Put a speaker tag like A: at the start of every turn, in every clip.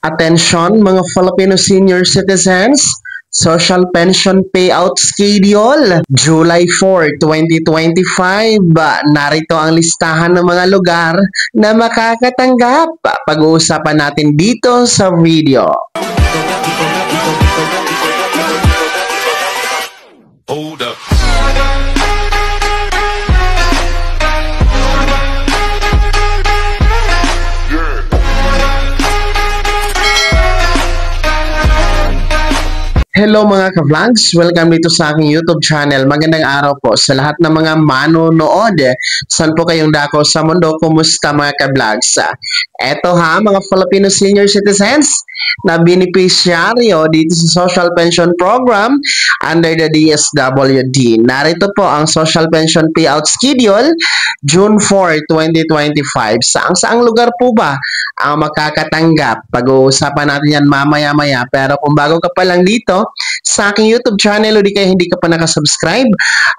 A: Attention mga Filipino senior citizens, Social Pension Payout Schedule, July 4, 2025. Narito ang listahan ng mga lugar na makakatanggap. Pag-uusapan natin dito sa video.
B: Hold up.
A: Hello mga ka-vlogs! Welcome dito sa aking YouTube channel. Magandang araw po sa lahat ng mga manonood. Saan po kayong dako sa mundo? Kumusta mga ka-vlogs? Eto mga Filipino senior citizens na beneficiaryo dito sa Social Pension Program under the DSWD. Narito po ang Social Pension Payout Schedule, June 4, 2025. Saang lugar po ba ang makakatanggap? Pag-uusapan natin yan mamaya-maya. Pero kung bago ka pa lang dito sa aking YouTube channel o di kaya hindi ka pa nakasubscribe,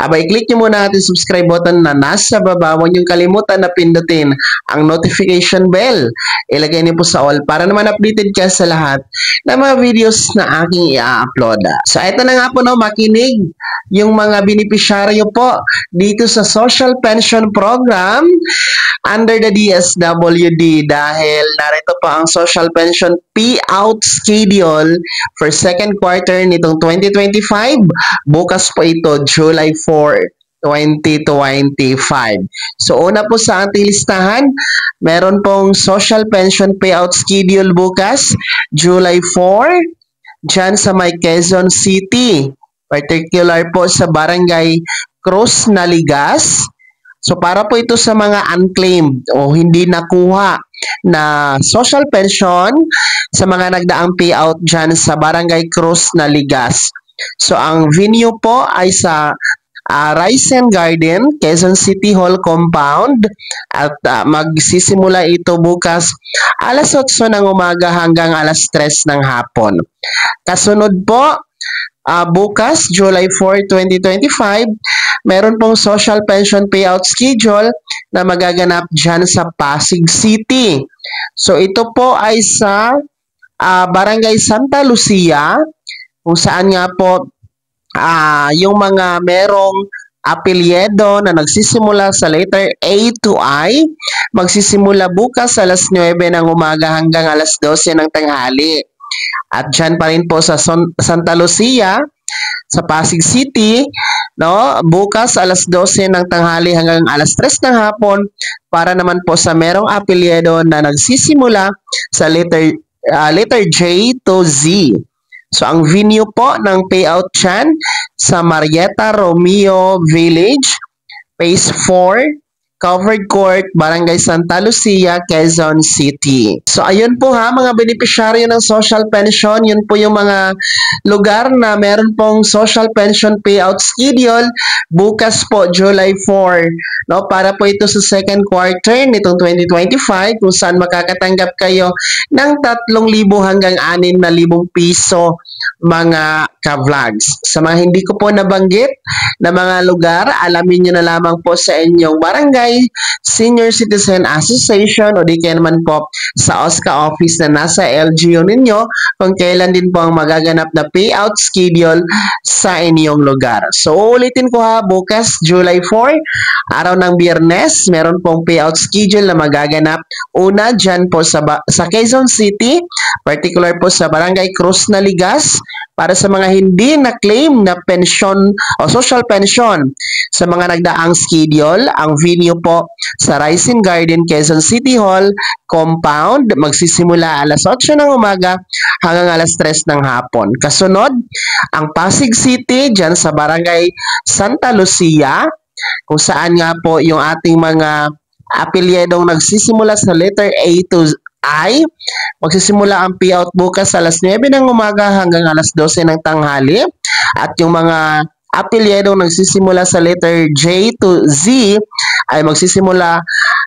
A: i-click nyo muna natin subscribe button na nasa baba. Huwag nyo kalimutan na pindutin ang notification bell. Ilagay niyo po sa all para naman updated ka sa lahat ng mga videos na aking i-upload. So ito na nga po makinig yung mga beneficiaryo po dito sa Social Pension Program under the DSWD dahil narito pa ang Social Pension Payout Schedule for second quarter nitong 2025. Bukas po ito, July 4, 2025. So una po sa ating listahan, meron pong Social Pension Payout Schedule bukas, July 4, dyan sa may Quezon City. Particular po sa Barangay Cruz Naligas. So para po ito sa mga unclaimed o hindi nakuha na social pension sa mga nagdaang payout dyan sa Barangay Cruz Naligas. So ang venue po ay sa Rice and Garden, Quezon City Hall Compound at magsisimula ito bukas alas 8 ng umaga hanggang alas 3 ng hapon. Kasunod po, bukas, July 4, 2025, meron pong Social Pension Payout Schedule na magaganap dyan sa Pasig City. So ito po ay sa Barangay Santa Lucia, kung saan nga po yung mga merong apelyedo na nagsisimula sa letter A to I, magsisimula bukas alas 9 ng umaga hanggang alas 12 ng tanghali. At dyan pa rin po sa Santa Lucia, sa Pasig City, bukas alas 12 ng tanghali hanggang alas 3 ng hapon para naman po sa merong apelyedo na nagsisimula sa letter J to Z. So ang venue po ng payout dyan sa Marietta Romeo Village, Phase 4, Covered Court, Barangay Santa Lucia, Quezon City. So ayun po mga beneficiaryo ng social pension, yun po yung mga lugar na meron pong social pension payout schedule bukas po July 4, para po ito sa second quarter nitong 2025 kung saan makakatanggap kayo ng 3,000 hanggang 6,000 piso mga ka-vlogs. Sa mga hindi ko po nabanggit na mga lugar, alamin nyo na lamang po sa inyong barangay Senior Citizen Association o di kaya naman po sa OSCA office na nasa LGU ninyo kung kailan din po ang magaganap na payout schedule sa inyong lugar. So ulitin ko bukas July 4, araw ng Biyernes, meron pong payout schedule na magaganap. Una dyan po sa Quezon City, particular po sa Barangay Cruz Naligas, para sa mga hindi na-claim na pension o social pension sa mga nagdaang schedule. Ang venue po sa Rice and Garden, Quezon City Hall Compound, magsisimula alas 8 ng umaga hanggang alas 3 ng hapon. Kasunod, ang Pasig City, dyan sa Barangay Santa Lucia, kung saan nga po yung ating mga apelyedong nagsisimula sa letter A to I, magsisimula ang payout bukas alas 9 ng umaga hanggang alas 12 ng tanghali. At yung mga apelyedong nagsisimula sa letter J to Z ay magsisimula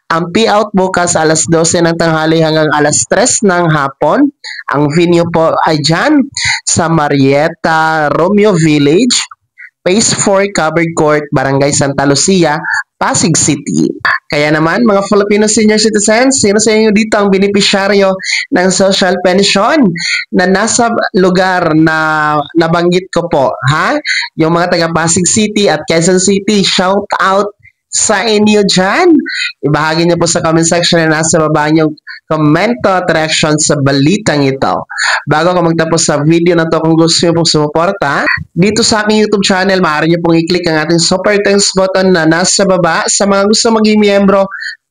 A: ang payout bukas alas 12 ng tanghali hanggang alas 3 ng hapon. Ang venue po ay dyan sa Marietta Romeo Village, Phase 4, Covered Court, Barangay Santa Lucia, Pasig City. Kaya naman, mga Filipino senior citizens, sino sa inyo dito ang benepisyaryo ng social pension na nasa lugar na nabanggit ko po, ha? Yung mga taga Pasig City at Quezon City, shout out sa inyo dyan. Ibahagi niyo po sa comment section na nasa baba niyong komento at reaction sa balitang ito. Bago ako magtapos sa video na to, kung gusto niyo pong sumuporta, dito sa aking YouTube channel, maaari niyo pong i-click ang ating super thanks button na nasa baba. Sa mga gusto maging miyembro,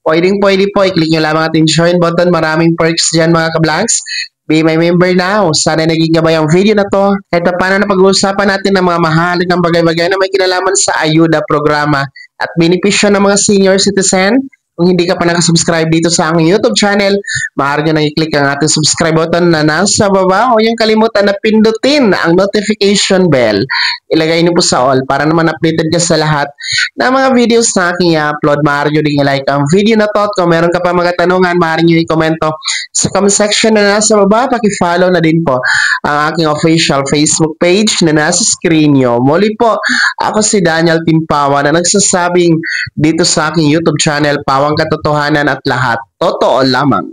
A: pwede po, i-click niyo lamang ating join button. Maraming perks dyan mga ka-vlogs. Be my member now. Sana naging gabay ang video na to. Kahit paano na pag-uusapan natin ng mga mahalagang bagay-bagay na may kinalaman sa ayuda programa at benepisyo ng mga senior citizen. Kung hindi ka pa nakasubscribe dito sa aking YouTube channel, maaari nyo nang i-click ang ating subscribe button na nasa baba o yung kalimutan na pindutin ang notification bell. Ilagay nyo po sa all para naman updated ka sa lahat ng mga videos na aking i-upload. Maaari nyo din i-like ang video na to at kung meron ka pa mga tanungan, maaari nyo i-komento sa comment section na nasa baba. Paki-follow na din po ang aking official Facebook page na nasa screen nyo. Muli po, ako si Daniel Timpawa na nagsasabing dito sa aking YouTube channel, Pawang Katotohanan at lahat totoo lamang.